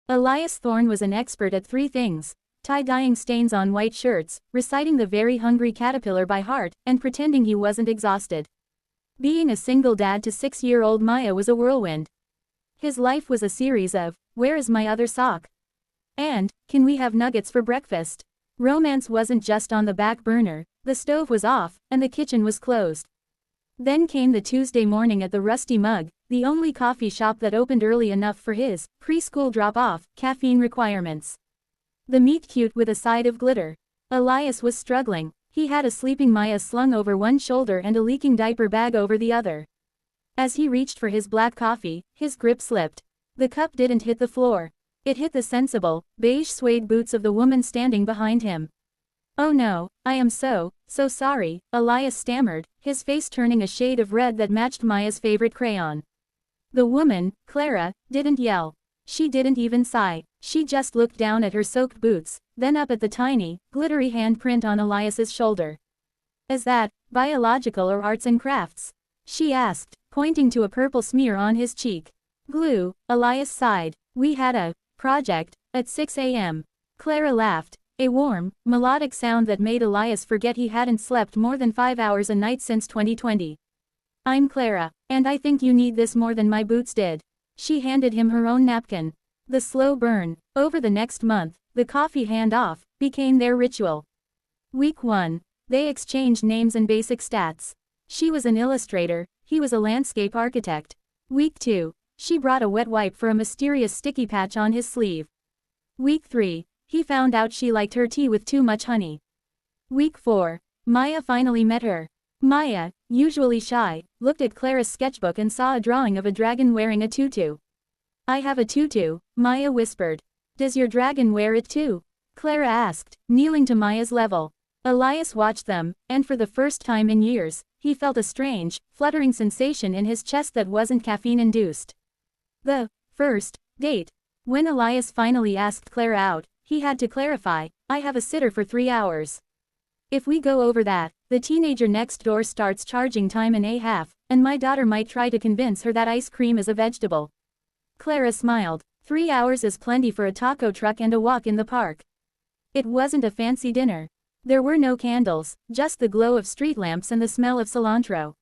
Elias Thorne was an expert at three things: tie-dyeing stains on white shirts, reciting the Very Hungry Caterpillar by heart, and pretending he wasn't exhausted. Being a single dad to 6-year-old Maya was a whirlwind. His life was a series of, "Where is my other sock?" and "Can we have nuggets for breakfast?" Romance wasn't just on the back burner, the stove was off, and the kitchen was closed. Then came the Tuesday morning at the Rusty Mug, the only coffee shop that opened early enough for his preschool drop-off caffeine requirements. The meet cute with a side of glitter. Elias was struggling. He had a sleeping Maya slung over one shoulder and a leaking diaper bag over the other. As he reached for his black coffee, his grip slipped. The cup didn't hit the floor. It hit the sensible, beige suede boots of the woman standing behind him. "Oh no, I am so sorry," Elias stammered, his face turning a shade of red that matched Maya's favorite crayon. The woman, Clara, didn't yell. She didn't even sigh. She just looked down at her soaked boots, then up at the tiny, glittery handprint on Elias's shoulder. "Is that biological or arts and crafts?" she asked, pointing to a purple smear on his cheek. "Glue," Elias sighed. "We had a project at 6 a.m. Clara laughed, a warm, melodic sound that made Elias forget he hadn't slept more than 5 hours a night since 2020. "I'm Clara, and I think you need this more than my boots did." She handed him her own napkin. The slow burn, over the next month, the coffee hand-off, became their ritual. Week 1. They exchanged names and basic stats. She was an illustrator, he was a landscape architect. Week 2. She brought a wet wipe for a mysterious sticky patch on his sleeve. Week 3. He found out she liked her tea with too much honey. Week 4. Maya finally met her. Maya, usually shy, looked at Clara's sketchbook and saw a drawing of a dragon wearing a tutu. "I have a tutu," Maya whispered. "Does your dragon wear it too?" Clara asked, kneeling to Maya's level. Elias watched them, and for the first time in years, he felt a strange, fluttering sensation in his chest that wasn't caffeine-induced. The first date. When Elias finally asked Clara out, he had to clarify, "I have a sitter for 3 hours. If we go over that, the teenager next door starts charging time and a half, and my daughter might try to convince her that ice cream is a vegetable." Clara smiled. 3 hours is plenty for a taco truck and a walk in the park. It wasn't a fancy dinner. There were no candles, just the glow of street lamps and the smell of cilantro.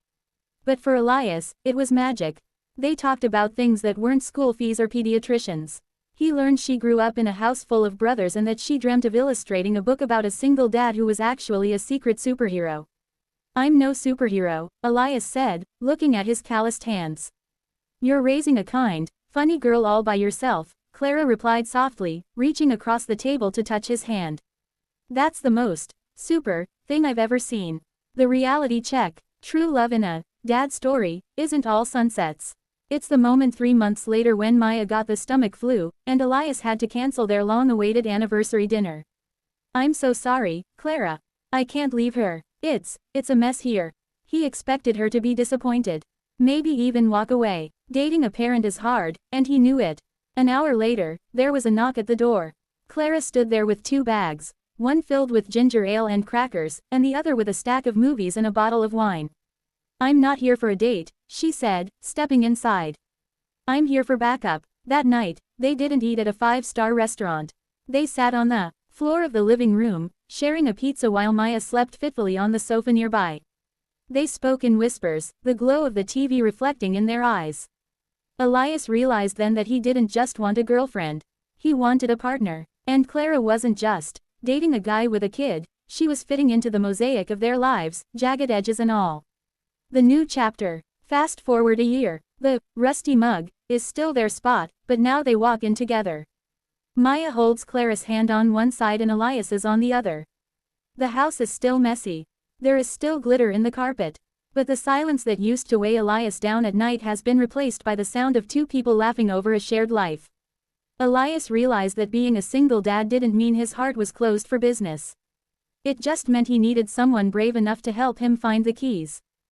But for Elias, it was magic. They talked about things that weren't school fees or pediatricians. He learned she grew up in a house full of brothers and that she dreamt of illustrating a book about a single dad who was actually a secret superhero. "I'm no superhero," Elias said, looking at his calloused hands. "You're raising a kind, funny girl all by yourself," Clara replied softly, reaching across the table to touch his hand. "That's the most super thing I've ever seen." The reality check. True love in a dad story isn't all sunsets. It's the moment 3 months later when Maya got the stomach flu, and Elias had to cancel their long-awaited anniversary dinner. "I'm so sorry, Clara. I can't leave her. It's a mess here." He expected her to be disappointed. Maybe even walk away. Dating a parent is hard, and he knew it. An hour later, there was a knock at the door. Clara stood there with 2 bags, one filled with ginger ale and crackers, and the other with a stack of movies and a bottle of wine. "I'm not here for a date," she said, stepping inside. "I'm here for backup." That night, they didn't eat at a 5-star restaurant. They sat on the floor of the living room, sharing a pizza while Maya slept fitfully on the sofa nearby. They spoke in whispers, the glow of the TV reflecting in their eyes. Elias realized then that he didn't just want a girlfriend. He wanted a partner. And Clara wasn't just dating a guy with a kid, she was fitting into the mosaic of their lives, jagged edges and all. The new chapter. Fast forward a year. The Rusty Mug is still their spot, but now they walk in together. Maya holds Clara's hand on one side and Elias's on the other. The house is still messy. There is still glitter in the carpet. But the silence that used to weigh Elias down at night has been replaced by the sound of 2 people laughing over a shared life. Elias realized that being a single dad didn't mean his heart was closed for business. It just meant he needed someone brave enough to help him find the keys.